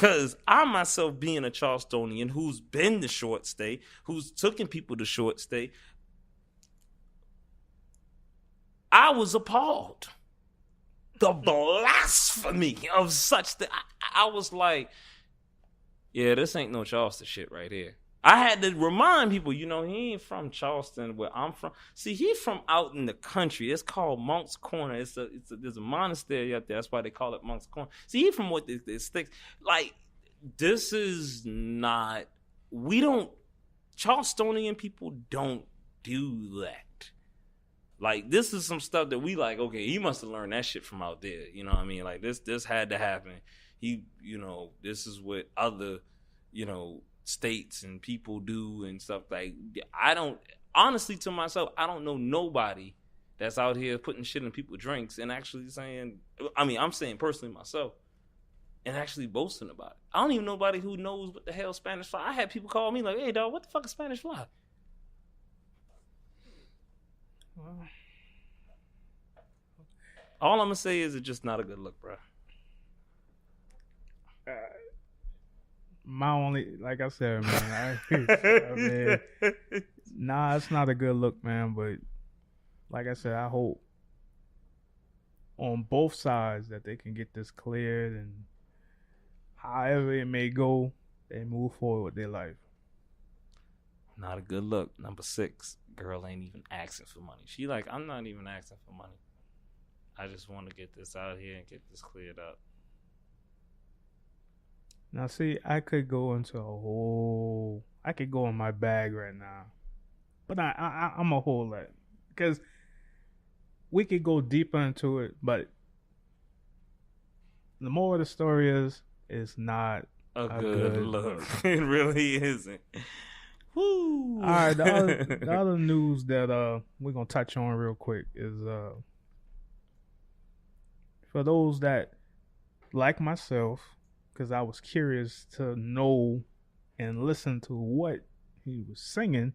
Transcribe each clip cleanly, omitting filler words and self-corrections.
Because I myself, being a Charlestonian who's been to short stay, who's taken people to short stay, I was appalled. The blasphemy of such that I was like, yeah, this ain't no Charleston shit right here. I had to remind people, he ain't from Charleston where I'm from. See, he's from out in the country. It's called Monk's Corner. There's a monastery out there. That's why they call it Monk's Corner. See, he's from what this sticks. Like, this is not. Charlestonian people don't do that. Like, this is some stuff that we like, okay, he must have learned that shit from out there. You know what I mean? Like, this had to happen. This is what other, states and people do and stuff. Like, I don't, honestly, to myself, I don't know nobody that's out here putting shit in people's drinks and actually saying, I'm saying personally myself, and actually boasting about it. I don't even know nobody who knows what the hell Spanish fly. I had people call me like, hey, dog, what the fuck is Spanish fly? Well, all I'm gonna say is it's just not a good look, bro. My only, like I said, man, nah, it's not a good look, man. But like I said, I hope on both sides that they can get this cleared, and however it may go, they move forward with their life. Not a good look. Number 6, girl ain't even asking for money. She like, I'm not even asking for money. I just want to get this out here and get this cleared up. Now, see, I could go in my bag right now, but I'm a hold that, because we could go deeper into it, but the more of the story is, it's not a good look. It really isn't. Woo. All right, the other news that we're gonna touch on real quick is for those that like myself, because I was curious to know and listen to what he was singing,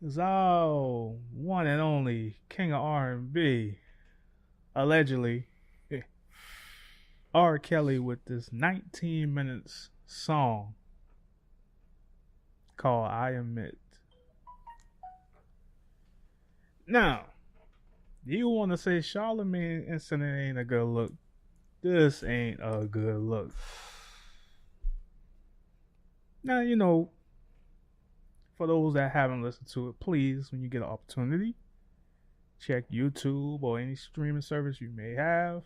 is our one and only king of R&B, allegedly, R. Kelly, with this 19 minutes song called I Admit. Now, you want to say Charlamagne incident ain't a good look. This ain't a good look. Now, for those that haven't listened to it, please, when you get an opportunity, check YouTube or any streaming service you may have.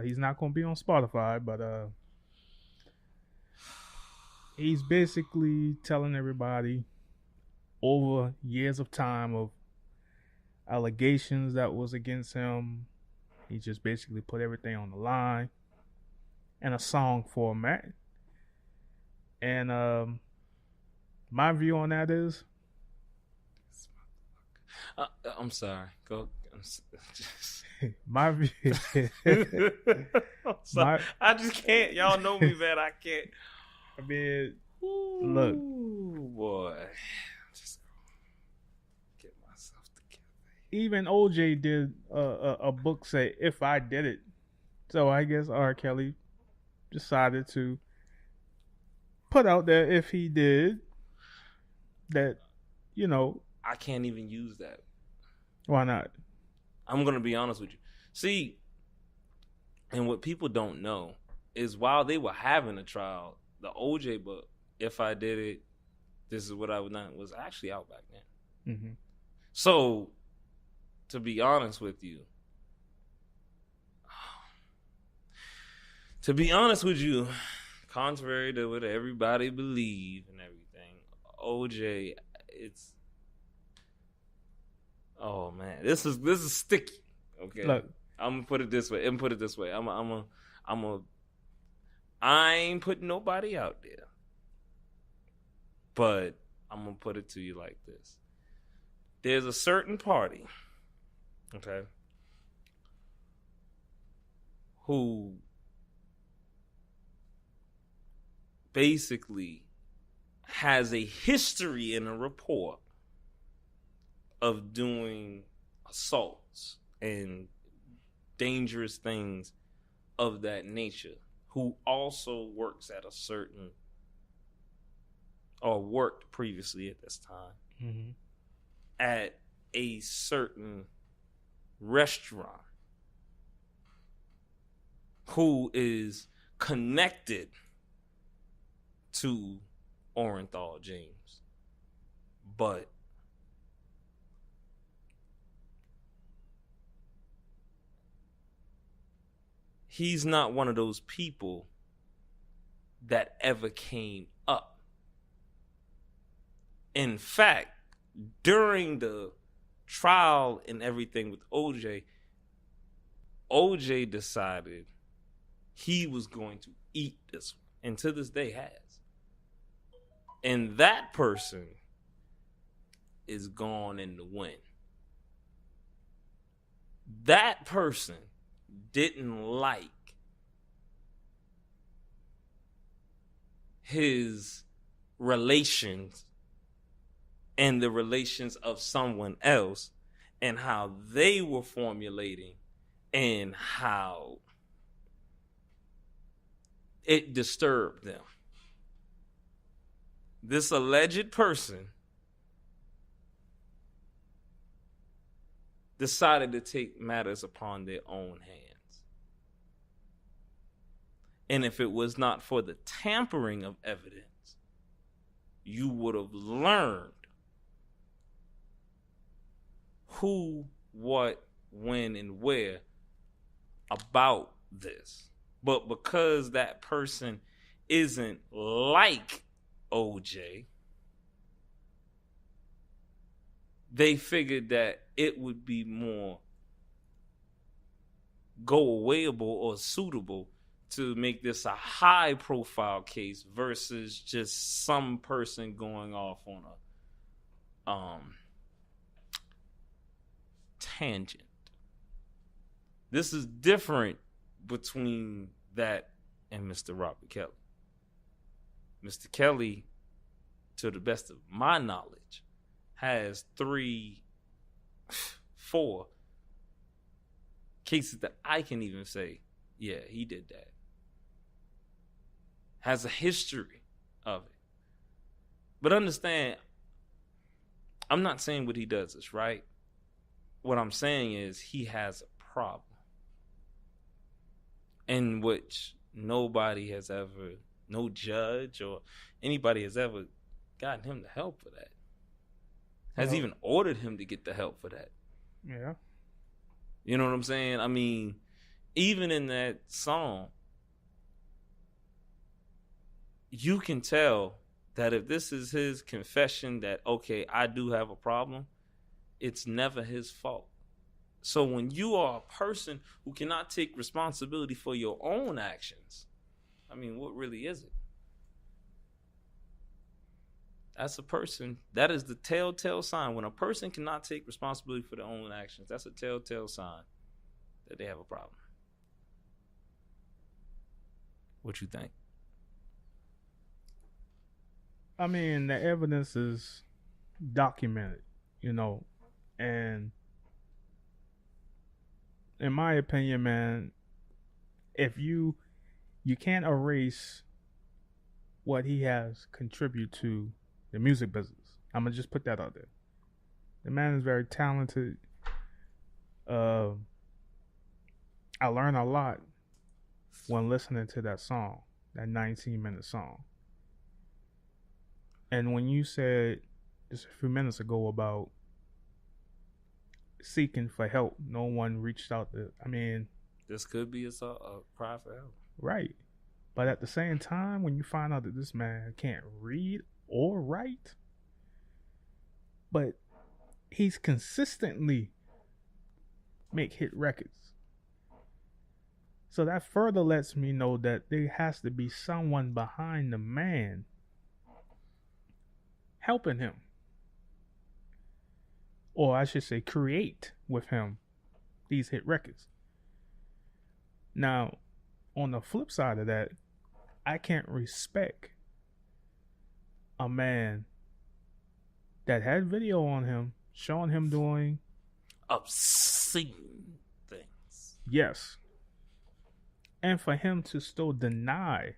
He's not going to be on Spotify, but he's basically telling everybody over years of time of allegations that was against him. He just basically put everything on the line in a song format. And my view on that is... I'm sorry. Go. My view... I just can't. Y'all know me, man. I can't. I mean, look. Boy. Even OJ did a book say, If I Did It. So I guess R. Kelly decided to put out there, if he did, that, I can't even use that. Why not? I'm going to be honest with you. See, and what people don't know is while they were having a trial, the OJ book, If I Did It, This Is What I Would Not, was actually out back then. Mm-hmm. So, to be honest with you, contrary to what everybody believe and everything, OJ, it's, oh man, this is sticky. Okay, look, I'm gonna put it this way. I ain't putting nobody out there, but I'm gonna put it to you like this: there's a certain party, okay, who basically has a history and a report of doing assaults and dangerous things of that nature, who also works at a certain, or worked previously at this time, at a certain restaurant, who is connected to Orenthal James, but he's not one of those people that ever came up. In fact, during the trial and everything with OJ decided he was going to eat this one, and to this day has. And that person is gone in the wind. That person didn't like his relations and the relations of someone else and how they were formulating and how it disturbed them. This alleged person decided to take matters upon their own hands. And if it was not for the tampering of evidence, you would have learned who, what, when, and where about this. But because that person isn't like OJ, they figured that it would be more go-awayable or suitable to make this a high-profile case versus just some person going off on a tangent. This is different between that and Mr. Robert Kelly. Mr. Kelly, to the best of my knowledge, has 4 cases that I can even say, yeah, he did that. Has a history of it. But understand, I'm not saying what he does is right. What I'm saying is he has a problem in which nobody has ever, no judge or anybody has ever gotten him the help for that. Has even ordered him to get the help for that. Yeah. You know what I'm saying? I mean, even in that song, you can tell that if this is his confession that, okay, I do have a problem, it's never his fault. So when you are a person who cannot take responsibility for your own actions, I mean, what really is it? That's a person, that is the telltale sign. When a person cannot take responsibility for their own actions, that's a telltale sign that they have a problem. What you think? I mean, the evidence is documented, and in my opinion, man, if you can't erase what he has contributed to the music business. I'm gonna just put that out there. The man is very talented. I learned a lot when listening to that song, that 19-minute song. And when you said just a few minutes ago about seeking for help, no one reached out to, this could be a cry for help. Right. But at the same time, when you find out that this man can't read or write, but he's consistently make hit records. So that further lets me know that there has to be someone behind the man helping him. Or I should say create with him these hit records. Now, on the flip side of that, I can't respect a man that had video on him showing him doing obscene things. Yes. And for him to still deny,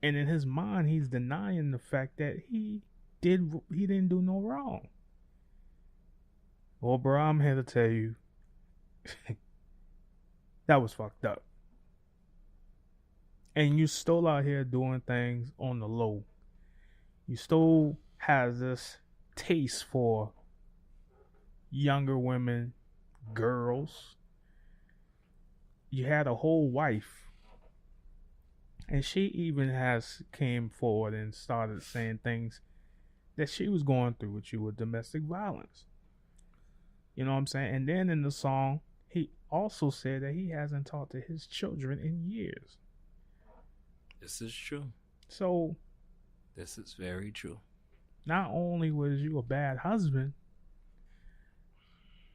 and in his mind, he's denying the fact that he didn't do no wrong. Well, bro, I'm here to tell you that was fucked up. And you still out here doing things on the low. You still has this taste for younger women, girls. You had a whole wife, and she even has came forward and started saying things that she was going through with you with domestic violence. You know what I'm saying? And then in the song, he also said that he hasn't talked to his children in years. This is true. So this is very true. Not only was you a bad husband,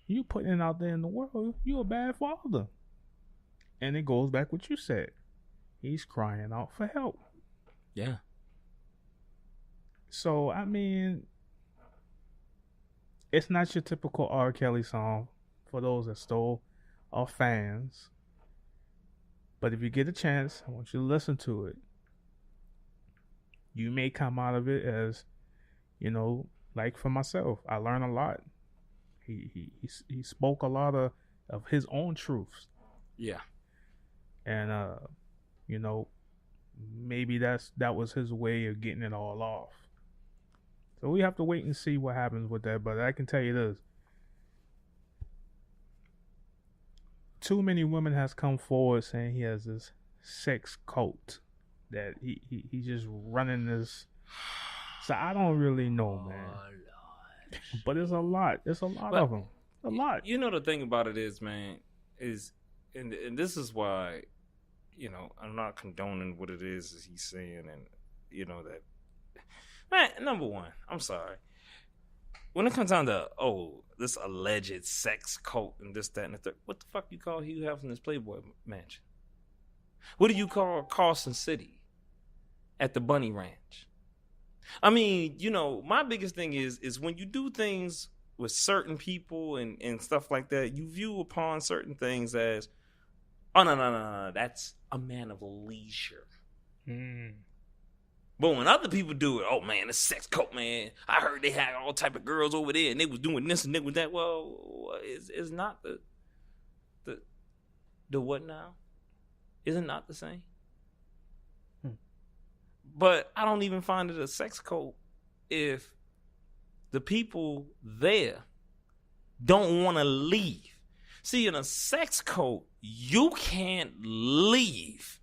you putting it out there in the world, you a bad father. And it goes back what you said. He's crying out for help. Yeah. So, I mean, it's not your typical R. Kelly song for those that still are fans. But if you get a chance, I want you to listen to it. You may come out of it as, you know, like for myself, I learned a lot. He spoke a lot of his own truths. Yeah. And you know, maybe that was his way of getting it all off. So we have to wait and see what happens with that. But I can tell you this: too many women has come forward saying he has this sex cult that he just running this. So I don't really know, man. But it's a lot. It's a lot of them. A lot. You know, the thing about it is, man, is and this is why, you know, I'm not condoning what it is as he's saying, and you know that. Man, number one, I'm sorry. When it comes down to this alleged sex cult and this, that, and the third, what the fuck you call Hugh Hefner's Playboy Mansion? What do you call Carson City at the Bunny Ranch? I mean, you know, my biggest thing is when you do things with certain people and stuff like that, you view upon certain things as, oh, no, that's a man of leisure. But when other people do it, oh, man, it's sex cult, man. I heard they had all type of girls over there, and they was doing this and they was that. Well, it's not the what now? Is it not the same? But I don't even find it a sex cult if the people there don't want to leave. See, in a sex cult, you can't leave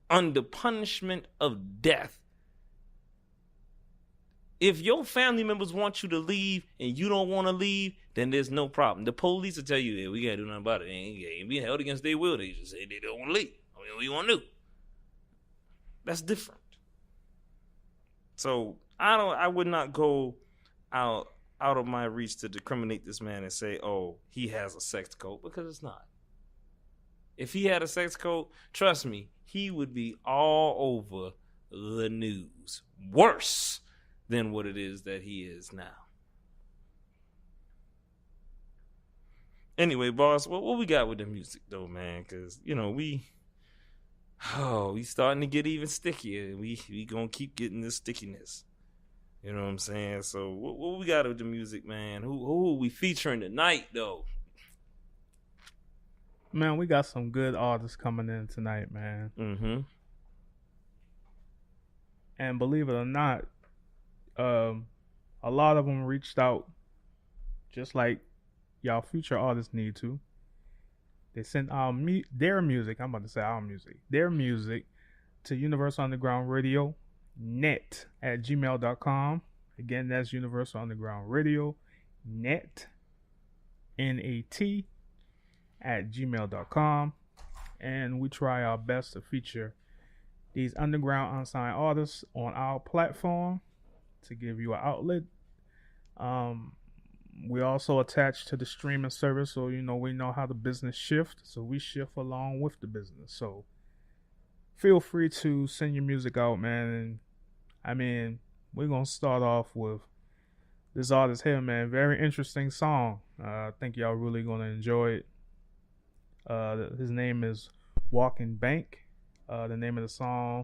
under punishment of death. If your family members want you to leave and you don't want to leave, then there's no problem. The police will tell you, yeah, we got to do nothing about it. They ain't being held against their will. They just say they don't want to leave. I mean, what do you want to do? That's different. So I would not go out of my reach to discriminate this man and say, oh, he has a sex cult, because it's not. If he had a sex cult, trust me, he would be all over the news. Worse than what it is that he is now. Anyway, boss, what we got with the music though, man? Because, you know, we starting to get even stickier. We gonna keep getting this stickiness. You know what I'm saying? So what we got with the music, man? Who are we featuring tonight, though? Man, we got some good artists coming in tonight, man. Mm-hmm. And believe it or not, a lot of them reached out, just like y'all future artists need to. They sent their music to Universal Underground Radio net at gmail.com. Again, that's Universal Underground Radio net NAT at gmail.com. And we try our best to feature these underground unsigned artists on our platform to give you an outlet. We also attach to the streaming service, so you know we know how the business shift, so we shift along with the business. So feel free to send your music out, man. And I mean, we're gonna start off with this artist here, man. Very interesting song. I think y'all really gonna enjoy it. His name is Walking Bank. The name of the song